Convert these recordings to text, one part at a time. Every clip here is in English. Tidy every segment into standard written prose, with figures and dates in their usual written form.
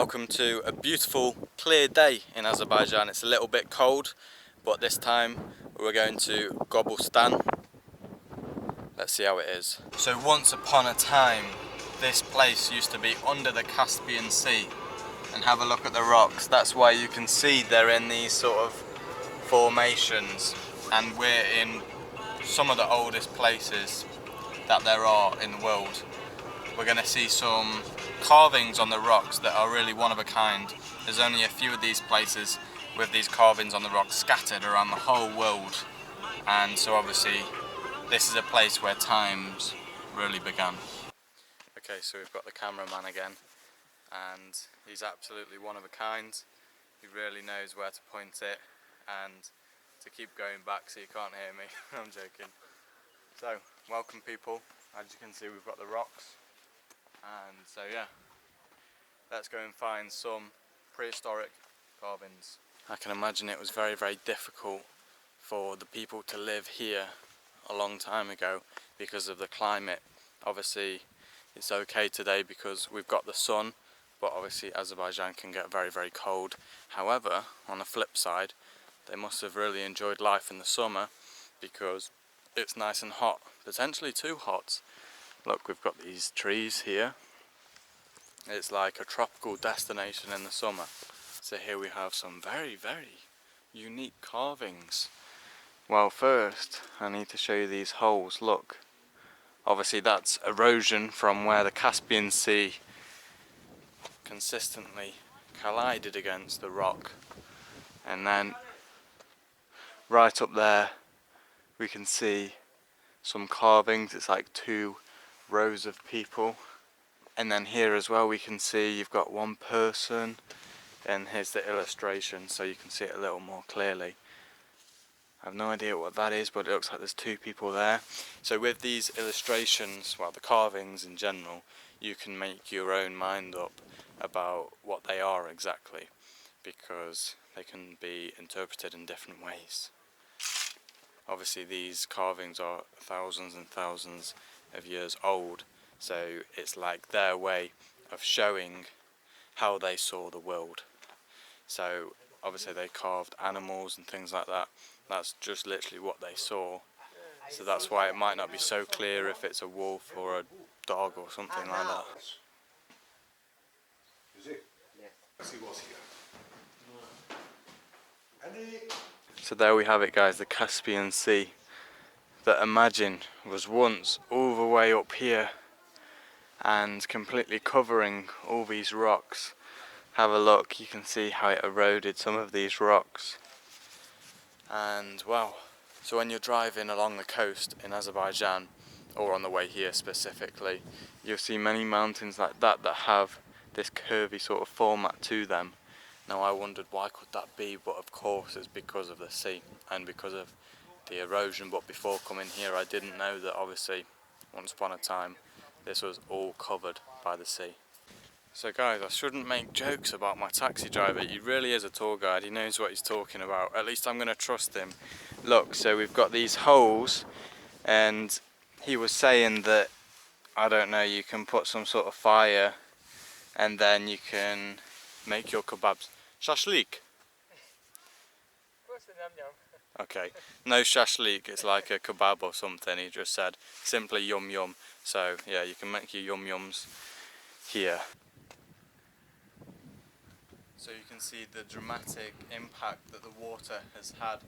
Welcome to a beautiful clear day in Azerbaijan. It's a little bit cold, but this time we're going to Gobustan. Let's see how it is. So once upon a time, this place used to be under the Caspian Sea. And have a look at the rocks. That's why you can see they're in these sort of formations, and we're in some of the oldest places that there are in the world. We're going to see some carvings on the rocks that are really one of a kind. There's only a few of these places with these carvings on the rocks scattered around the whole world, and so obviously this is a place where times really began. Okay, so we've got the cameraman again, and he's absolutely one of a kind. He really knows where to point it and to keep going back so you can't hear me. I'm joking. So, welcome people. As you can see, we've got the rocks, and so yeah, let's go and find some prehistoric carvings. I can imagine it was very, very difficult for the people to live here a long time ago because of the climate. Obviously it's okay today because we've got the sun, but obviously Azerbaijan can get very, very cold. However, on the flip side, they must have really enjoyed life in the summer because it's nice and hot, potentially too hot. Look, we've got these trees here. It's like a tropical destination in the summer. So here we have some very, very unique carvings. Well, first I need to show you these holes. Look, obviously that's erosion from where the Caspian Sea consistently collided against the rock, and then right up there we can see some carvings. It's like two rows of people, and then here as well we can see you've got one person, and here's the illustration so you can see it a little more clearly. I have no idea what that is, but it looks like there's two people there. So with these illustrations, well, the carvings in general, you can make your own mind up about what they are exactly, because they can be interpreted in different ways. Obviously these carvings are thousands and thousands of years old, so it's like their way of showing how they saw the world. So obviously they carved animals and things like that. That's just literally what they saw. So that's why it might not be so clear if it's a wolf or a dog or something like that. So there we have it, guys, the Caspian Sea that imagine was once all the way up here and completely covering all these rocks. Have a look, you can see how it eroded some of these rocks. And well, so when you're driving along the coast in Azerbaijan, or on the way here specifically, you'll see many mountains like that that have this curvy sort of format to them. Now I wondered why could that be, but of course it's because of the sea and because of the erosion. But before coming here I didn't know that obviously once upon a time this was all covered by the sea. So guys, I shouldn't make jokes about my taxi driver. He really is a tour guide, he knows what he's talking about. At least I'm going to trust him. Look, so we've got these holes, and he was saying that, I don't know, you can put some sort of fire and then you can make your kebabs. Shashlik? Okay, no shashlik, it's like a kebab or something, he just said. Simply yum yum. So yeah, you can make your yum yums here. So you can see the dramatic impact that the water has had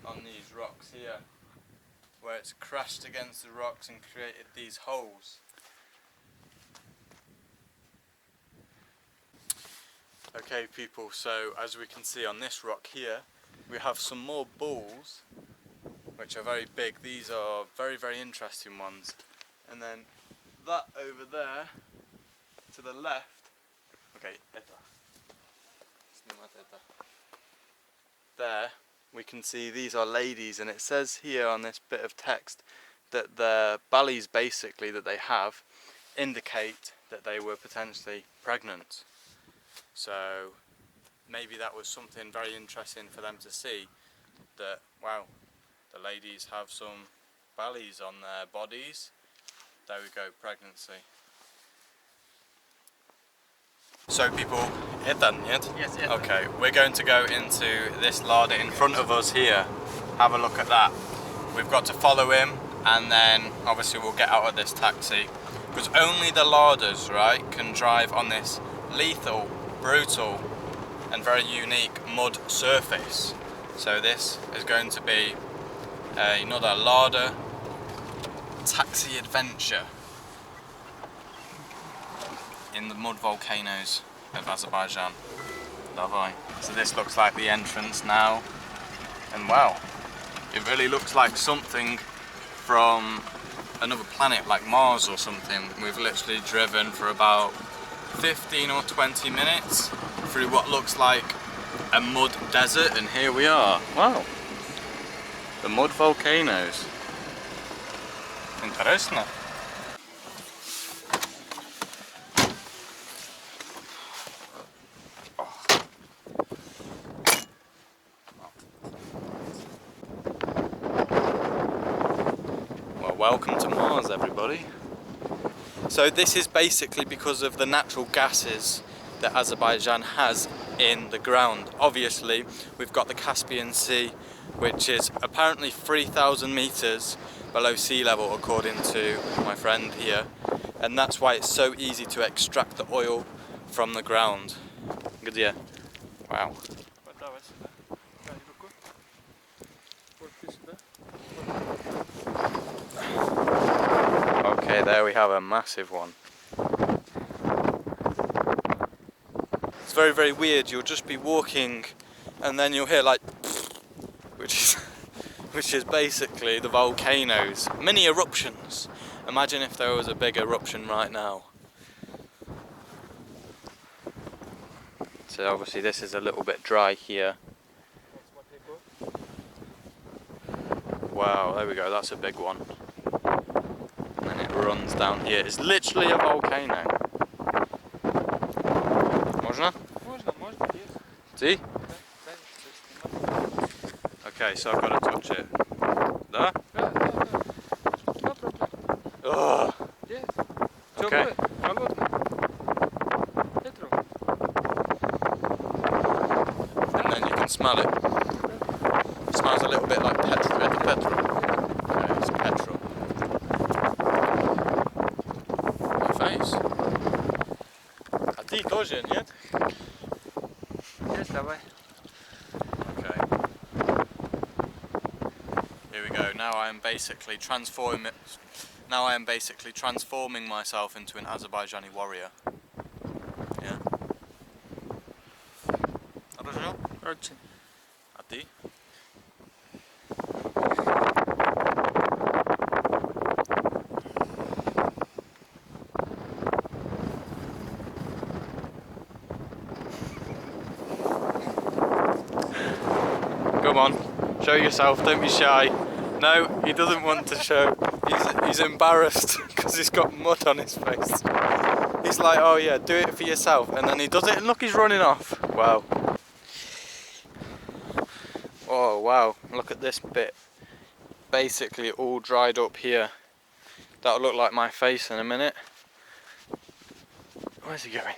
on these rocks here, where it's crashed against the rocks and created these holes. Okay people, so as we can see on this rock here, we have some more balls, which are very big. These are very, very interesting ones. And then that over there, to the left, okay, there we can see these are ladies, and it says here on this bit of text that the bellies basically that they have indicate that they were potentially pregnant. So maybe that was something very interesting for them to see, that wow, the ladies have some bellies on their bodies. There we go, pregnancy. So people, yeter? Yes, yes. Okay, we're going to go into this larder in front of us here. Have a look at that. We've got to follow him, and then obviously we'll get out of this taxi. Because only the larders, right, can drive on this lethal, brutal, and very unique mud surface. So this is going to be another larder taxi adventure in the mud volcanoes of Azerbaijan. Lovely. So this looks like the entrance now, and wow, it really looks like something from another planet, like Mars or something. We've literally driven for about 15 or 20 minutes through what looks like a mud desert, and here we are. Wow, the mud volcanoes. Interesting. Well, welcome to Mars, everybody. So this is basically because of the natural gases that Azerbaijan has in the ground. Obviously, we've got the Caspian Sea, which is apparently 3,000 meters below sea level, according to my friend here. And that's why it's so easy to extract the oil from the ground. Good, yeah. Wow. Okay, there we have a massive one. It's very, very weird. You'll just be walking and then you'll hear like which is basically the volcanoes. Mini eruptions. Imagine if there was a big eruption right now. So obviously this is a little bit dry here. Wow, there we go, that's a big one. And then it runs down here. It's literally a volcano. Można? Можно, yes. See? Okay, so I've got to touch it. Da? No problem. Ugh. Yes. Okay. And then you can smell it. It smells a little bit like petrol. Okay, it's petrol. Your face. A ty тоже, нет? Yes, давай. Okay. Here we go. Now I am basically transforming myself into an Azerbaijani warrior. Yeah. Хорошо? Очень. A ty? Come on, show yourself, don't be shy. No, he doesn't want to show. He's embarrassed because he's got mud on his face. He's like, oh yeah, do it for yourself. And then he does it and look, he's running off. Wow. Oh wow, look at this bit. Basically all dried up here. That'll look like my face in a minute. Where's he going?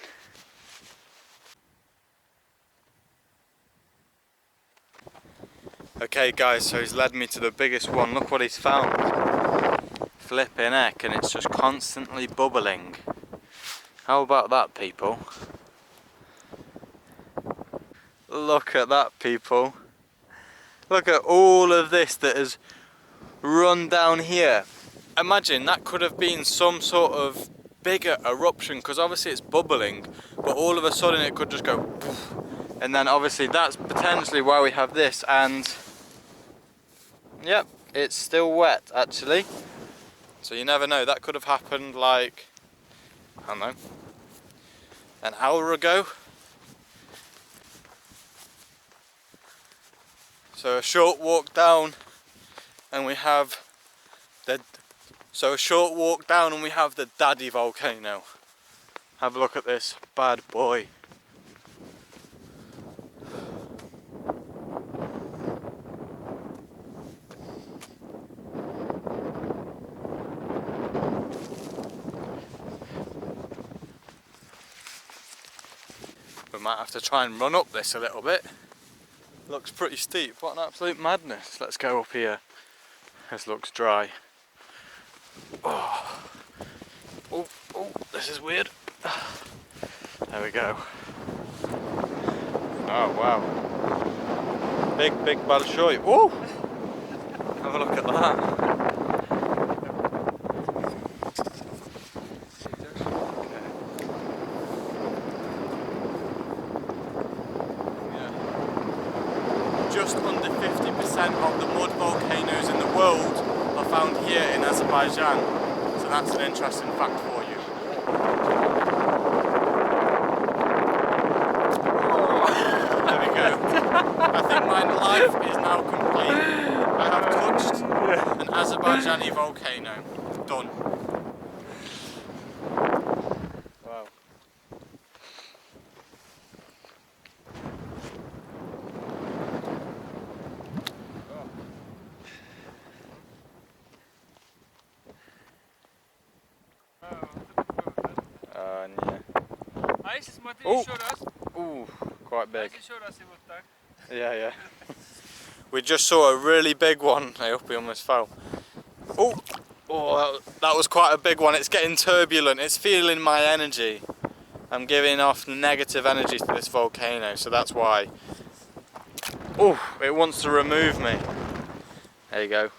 Okay guys, so he's led me to the biggest one. Look what he's found. Flipping heck, and it's just constantly bubbling. How about that, people? Look at that, people. Look at all of this that has run down here. Imagine that could have been some sort of bigger eruption, because obviously it's bubbling, but all of a sudden it could just go poof. And then obviously that's potentially why we have this, and yep, it's still wet actually. So you never know, that could have happened like, I don't know, an hour ago. So a short walk down and we have the daddy volcano. Have a look at this bad boy. might have to try and run up this a little bit. Looks pretty steep. What an absolute madness. Let's go up here. This looks dry. Oh, oh, oh, this is weird. There we go. Oh wow. Big Bolshoi. Oh! Have a look at that. Just under 50% of the mud volcanoes in the world are found here in Azerbaijan. So that's an interesting fact for you. There we go. I think my life is now complete. I have touched an Azerbaijani volcano. Done. Wow. Не. А если смотри О! еще раз, Ooh, quite big. еще раз и вот так. Yeah. We just saw a really big one. I hope he almost fell. Oh, that was quite a big one. It's getting turbulent. It's feeling my energy. I'm giving off negative energy to this volcano, so that's why. Oh, it wants to remove me. There you go.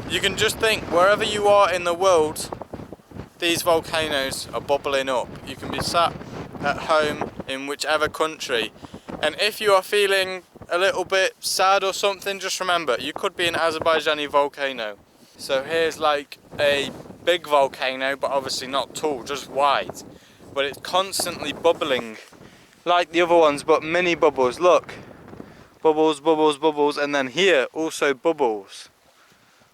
You can just think, wherever you are in the world, these volcanoes are bubbling up. You can be sat at home in whichever country, and if you are feeling a little bit sad or something, just remember, you could be an Azerbaijani volcano. So here's like a big volcano, but obviously not tall, just wide. But it's constantly bubbling, like the other ones, but mini bubbles, look. Bubbles, bubbles, bubbles, and then here, also bubbles.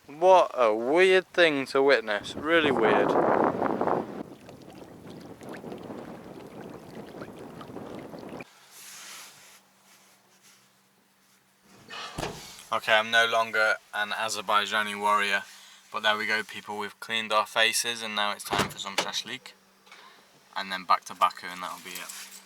What a weird thing to witness, really weird. Okay, I'm no longer an Azerbaijani warrior, but there we go people, we've cleaned our faces and now it's time for some shashlik. And then back to Baku and that'll be it.